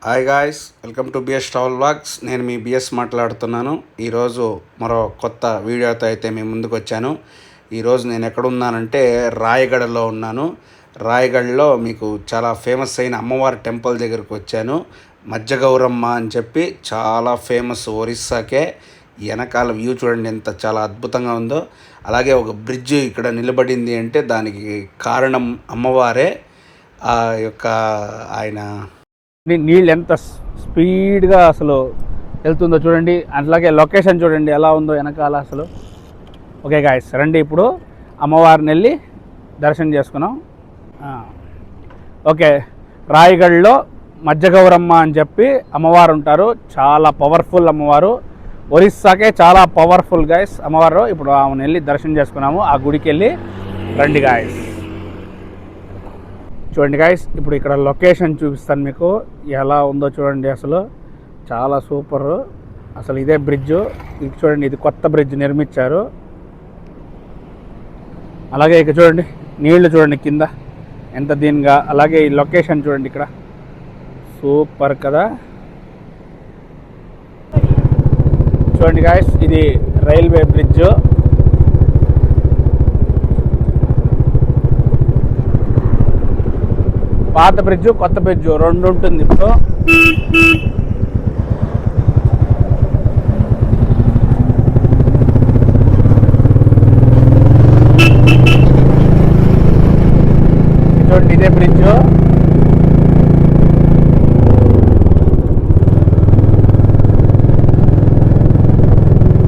Hi guys, welcome to BS travel vlogs. నేను మీ BS మాట్లాడుతున్నాను. ఈరోజు మరో కొత్త వీడియోతో అయితే మీ ముందుకు వచ్చాను. ఈరోజు నేను ఎక్కడున్నానంటే రాయగఢలో ఉన్నాను. రాయగఢలో మీకు చాలా ఫేమస్ అయిన అమ్మవారి టెంపుల్ దగ్గరకు వచ్చాను. మజ్జగౌరమ్మ అని చెప్పి చాలా ఫేమస్ ఒరిస్సాకే. వెనకాల వ్యూ చూడండి ఎంత చాలా అద్భుతంగా ఉందో. అలాగే ఒక బ్రిడ్జ్ ఇక్కడ నిలబడింది అంటే దానికి కారణం అమ్మవారే. ఆ యొక్క ఆయన నీళ్ళు ఎంత స్పీడ్గా అసలు వెళ్తుందో చూడండి. అట్లాగే లొకేషన్ చూడండి ఎలా ఉందో వెనకాల అసలు. ఓకే గాయస్, రండి ఇప్పుడు అమ్మవారిని వెళ్ళి దర్శనం చేసుకున్నాం. ఓకే, రాయగఢలో మజ్జగౌరమ్మ అని చెప్పి అమ్మవారు ఉంటారు. చాలా పవర్ఫుల్ అమ్మవారు, ఒరిస్సాకే చాలా పవర్ఫుల్ గాయస్ అమ్మవారు. ఇప్పుడు ఆమెను వెళ్ళి దర్శనం చేసుకున్నాము. ఆ గుడికి వెళ్ళి రండి గాయస్. చూడండి గాయస్, ఇప్పుడు ఇక్కడ లొకేషన్ చూపిస్తాను మీకు ఎలా ఉందో చూడండి. అసలు చాలా సూపర్. అసలు ఇదే బ్రిడ్జ్, ఇది చూడండి, ఇది కొత్త బ్రిడ్జ్ నిర్మించారు. అలాగే ఇక్కడ చూడండి నీళ్లు చూడండి కింద ఎంత దీనిగా. అలాగే ఈ లొకేషన్ చూడండి ఇక్కడ సూపర్ కదా. చూడండి గాయస్, ఇది రైల్వే బ్రిడ్జ్. పాత బ్రిడ్జ్ కొత్త బ్రిడ్జ్ రెండు ఉంటుంది ఇప్పుడు. చూడండి ఇదే బ్రిడ్జ్.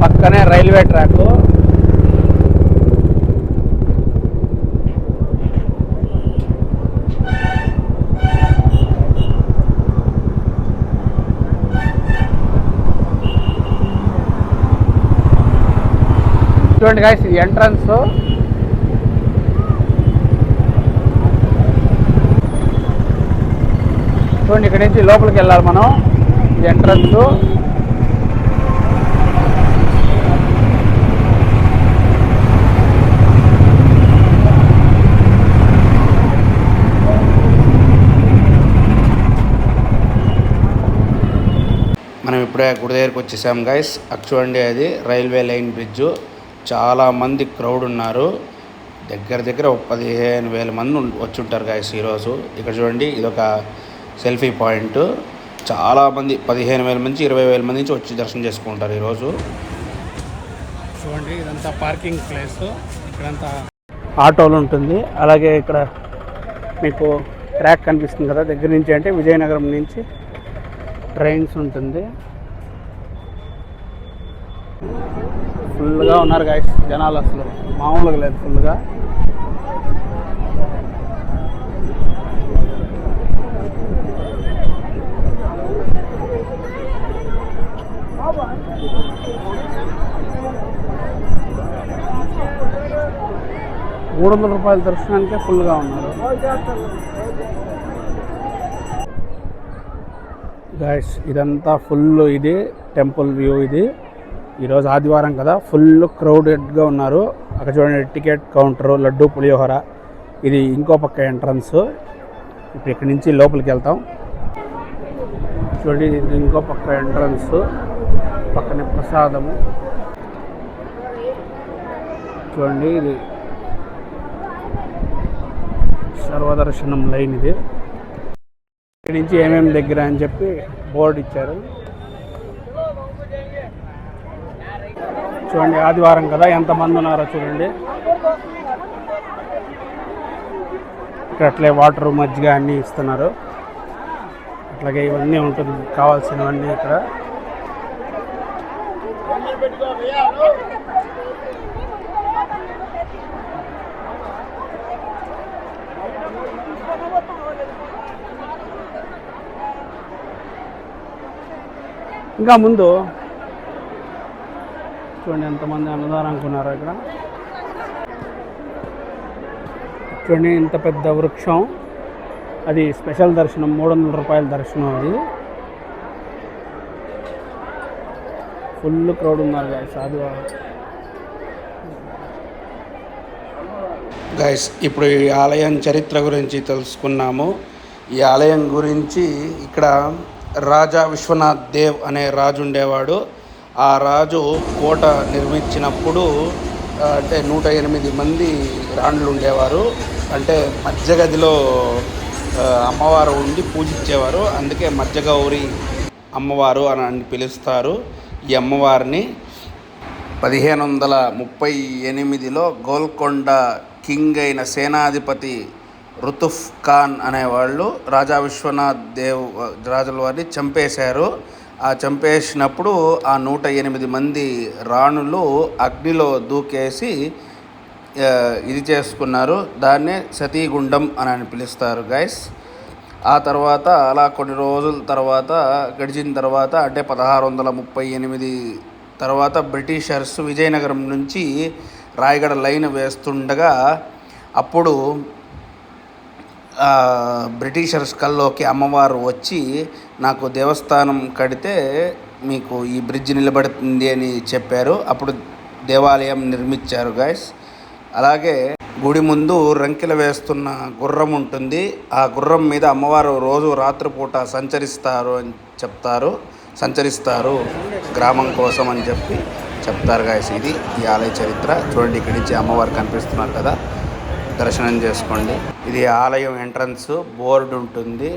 పక్కనే రైల్వే ట్రాక్. చూడండి గాయస్, ఇది ఎంట్రన్స్. చూడండి ఇక్కడ నుంచి లోపలికి వెళ్ళాలి మనం. ఇది ఎంట్రన్స్. మనం ఇప్పుడే గుడి దగ్గరికి వచ్చేసాం గైస్. అక్కడ చూడండి, అది రైల్వే లైన్ బ్రిడ్జ్. చాలామంది క్రౌడ్ ఉన్నారు. దగ్గర 15,000 మంది వచ్చి ఉంటారు గాయస్ ఈరోజు. ఇక్కడ చూడండి, ఇది ఒక సెల్ఫీ పాయింట్. చాలామంది 15,000 నుంచి 20,000 మంది నుంచి వచ్చి దర్శనం చేసుకుంటారు ఈరోజు. చూడండి ఇదంతా పార్కింగ్ ప్లేస్. ఇక్కడంతా ఆటోలు ఉంటుంది. అలాగే ఇక్కడ మీకు ట్రాక్ కనిపిస్తుంది కదా దగ్గర నుంచి, అంటే విజయనగరం నుంచి ట్రైన్స్ ఉంటుంది. ఫుల్గా ఉన్నారు గాయస్ జనాలు, అసలు మామూలుగా లేదు ఫుల్గా. ₹300 దర్శనానికే ఫుల్గా ఉన్నారు గాయస్. ఇదంతా ఫుల్, ఇది టెంపుల్ వ్యూ. ఇది ఈరోజు ఆదివారం కదా, ఫుల్ క్రౌడెడ్గా ఉన్నారు. అక్కడ చూడండి టికెట్ కౌంటరు, లడ్డు పులిహోర. ఇది ఇంకో పక్క ఎంట్రన్స్. ఇప్పుడు ఇక్కడి నుంచి లోపలికి వెళ్తాం. చూడండి ఇది ఇంకో పక్క ఎంట్రన్స్, పక్కనే ప్రసాదము. చూడండి ఇది సర్వదర్శనం లైన్. ఇది ఇక్కడి నుంచి ఏమేమి దగ్గర అని చెప్పి బోర్డు ఇచ్చారు. చూడండి ఆదివారం కదా ఎంతమంది ఉన్నారో చూడండి. ఇక్కడ అట్లే వాటర్, మజ్జిగ అన్నీ ఇస్తున్నారు. అట్లాగే ఇవన్నీ ఉంటుంది కావాల్సినవన్నీ ఇక్కడ. ఇంకా ముందు చూడండి ఎంతమంది అన్నదానం అనుకున్నారో ఇక్కడ. చూడండి ఇంత పెద్ద వృక్షం, అది స్పెషల్ దర్శనం, ₹300 దర్శనం. అది ఫుల్ క్రౌడ్ ఉన్నారు గాయస్ ఆదివారం. గైస్ ఇప్పుడు ఈ ఆలయం చరిత్ర గురించి తెలుసుకున్నాము. ఈ ఆలయం గురించి ఇక్కడ రాజా విశ్వనాథ్ దేవ్ అనే రాజు ఉండేవాడు. ఆ రాజు కోట నిర్మించినప్పుడు అంటే 108 మంది రాణులు ఉండేవారు. అంటే మధ్య గదిలో అమ్మవారు ఉండి పూజించేవారు. అందుకే మధ్యగౌరి అమ్మవారు అని పిలుస్తారు. ఈ అమ్మవారిని 1538లో గోల్కొండ కింగ్ అయిన సేనాధిపతి రుతుఫ్ ఖాన్ అనేవాళ్ళు రాజా విశ్వనాథ్ దేవ్ రాజుల వారిని చంపేశారు. ఆ చంపేసినప్పుడు ఆ 108 మంది రాణులు అగ్నిలో దూకేసి ఇది చేసుకున్నారు. దాన్నే సతీగుండం అని పిలుస్తారు గైస్. ఆ తర్వాత అలా కొన్ని రోజుల తర్వాత గడిచిన తర్వాత అంటే 1638 తర్వాత బ్రిటిషర్స్ విజయనగరం నుంచి రాయగడ లైన్ వేస్తుండగా అప్పుడు బ్రిటిషర్స్ కల్లోకి అమ్మవారు వచ్చి నాకు దేవస్థానం కడితే మీకు ఈ బ్రిడ్జ్ నిలబడుతుంది అని చెప్పారు. అప్పుడు దేవాలయం నిర్మించారు గైస్. అలాగే గుడి ముందు రంకెలు వేస్తున్న గుర్రం ఉంటుంది. ఆ గుర్రం మీద అమ్మవారు రోజు రాత్రిపూట సంచరిస్తారు గ్రామం కోసం అని చెప్తారు గాయస్. ఇది ఈ ఆలయ చరిత్ర. చూడండి, ఇక్కడి నుంచి అమ్మవారు కనిపిస్తున్నారు కదా, దర్శనం చేసుకోండి. ఇది ఆలయం ఎంట్రన్స్ బోర్డు ఉంటుంది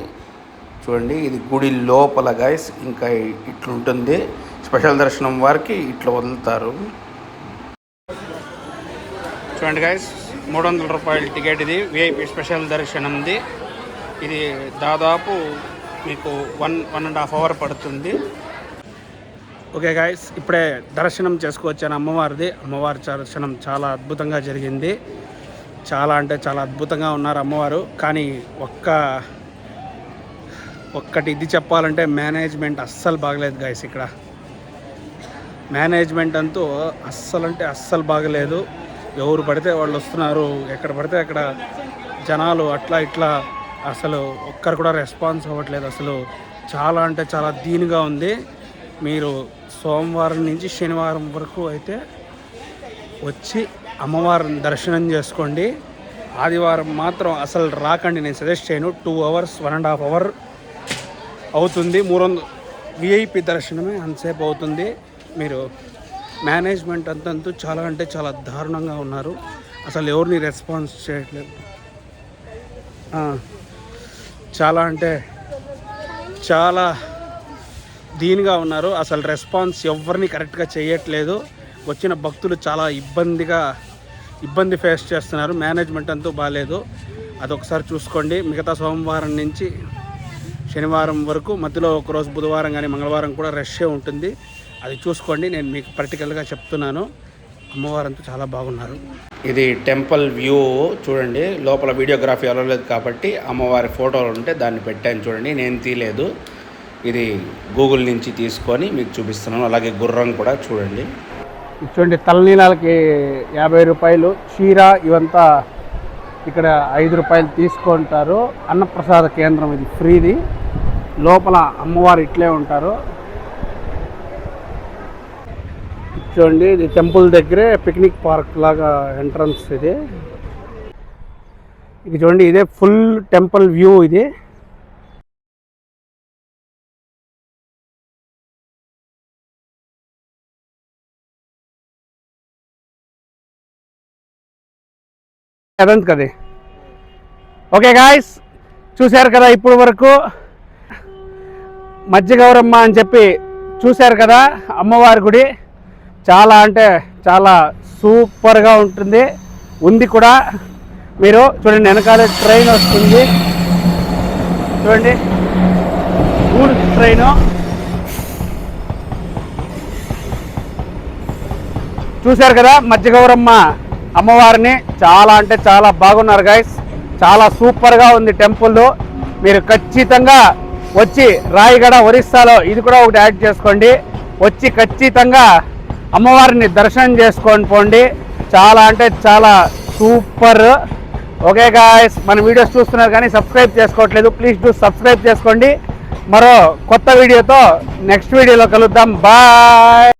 చూడండి. ఇది గుడి లోపల గాయస్. ఇంకా ఇట్లుంటుంది. స్పెషల్ దర్శనం వారికి ఇట్లా వదులుతారు చూడండి గాయస్. 300 రూపాయల టికెట్ ఇది. విఐపి స్పెషల్ దర్శనంది. ఇది దాదాపు మీకు 1.5 అవర్ పడుతుంది. ఓకే గాయస్, ఇప్పుడే దర్శనం చేసుకొచ్చాను అమ్మవారిది. అమ్మవారి దర్శనం చాలా అద్భుతంగా జరిగింది. చాలా అంటే చాలా అద్భుతంగా ఉన్నారు అమ్మవారు. కానీ ఒక్కటి ఇది చెప్పాలంటే మేనేజ్మెంట్ అస్సలు బాగలేదు గాయస్. ఇక్కడ మేనేజ్మెంట్ అంటూ అస్సలు బాగలేదు. ఎవరు పడితే వాళ్ళు వస్తున్నారు, ఎక్కడ పడితే అక్కడ జనాలు అట్లా ఇట్లా, అసలు ఒక్కరు కూడా రెస్పాన్స్ అవ్వట్లేదు. అసలు చాలా అంటే చాలా దీనిగా ఉంది. మీరు సోమవారం నుంచి శనివారం వరకు అయితే వచ్చి అమ్మవారిని దర్శనం చేసుకోండి. ఆదివారం మాత్రం అసలు రాకండి, నేను సజెస్ట్ చేయను. 2 అవర్స్ 1.5 అవర్ అవుతుంది. 300 విఐపి దర్శనమే అంతసేపు అవుతుంది. మీరు మేనేజ్మెంట్ అంతంతూ చాలా అంటే చాలా దారుణంగా ఉన్నారు. అసలు ఎవరిని రెస్పాన్స్ చేయట్లేదు. చాలా అంటే చాలా దీనిగా ఉన్నారు. అసలు రెస్పాన్స్ ఎవరిని కరెక్ట్గా చేయట్లేదు. వచ్చిన భక్తులు చాలా ఇబ్బంది ఫేస్ చేస్తున్నారు. మేనేజ్మెంట్ అంతా బాగాలేదు. అదొకసారి చూసుకోండి. మిగతా సోమవారం నుంచి శనివారం వరకు మధ్యలో ఒకరోజు బుధవారం కానీ మంగళవారం కూడా రష్ే ఉంటుంది. అది చూసుకోండి. నేను మీకు ప్రాక్టికల్గా చెప్తున్నాను. అమ్మవారంతా చాలా బాగున్నారు. ఇది టెంపుల్ వ్యూ చూడండి. లోపల వీడియోగ్రఫీ అవ్వలేదు కాబట్టి అమ్మవారి ఫోటోలు ఉంటే దాన్ని పెట్టాను చూడండి. నేను తీయలేదు. ఇది గూగుల్ నుంచి తీసుకొని మీకు చూపిస్తున్నాను. అలాగే గుర్రం కూడా చూడండి. చూడండి, తలనీలాలకి 50 రూపాయలు, చీర ఇవంతా ఇక్కడ 5 రూపాయలు తీసుకుంటారు. అన్నప్రసాద కేంద్రం ఇది ఫ్రీది. లోపల అమ్మవారు ఇట్లే ఉంటారు. చూడండి, ఇది టెంపుల్ దగ్గరే పిక్నిక్ పార్క్ లాగా ఎంట్రన్స్ ఇది. చూడండి, ఇదే ఫుల్ టెంపుల్ వ్యూ. ఇది అదంత కదే. ఓకే గాయస్, చూశారు కదా ఇప్పుడు వరకు మధ్యగౌరమ్మ అని చెప్పి చూశారు కదా అమ్మవారి గుడి. చాలా అంటే చాలా సూపర్గా ఉంది కూడా. మీరు చూడండి, వెనకాలే ట్రైన్ వస్తుంది చూడండి, గూడ్స్ ట్రైను. చూశారు కదా మధ్యగౌరమ్మ అమ్మవారిని. చాలా అంటే చాలా బాగున్నారు గైస్. చాలా సూపర్గా ఉంది టెంపుల్. మీరు ఖచ్చితంగా వచ్చి రాయగడ ఒరిస్సాలో ఇది కూడా ఒకటి యాడ్ చేసుకోండి. వచ్చి ఖచ్చితంగా అమ్మవారిని దర్శనం చేసుకొని పోండి. చాలా అంటే చాలా సూపర్. ఓకే గాయస్, మన వీడియోస్ చూస్తున్నారు కానీ సబ్స్క్రైబ్ చేసుకోవట్లేదు. ప్లీజ్ డూ సబ్స్క్రైబ్ చేసుకోండి. మరో కొత్త వీడియోతో నెక్స్ట్ వీడియోలో కలుద్దాం. బాయ్.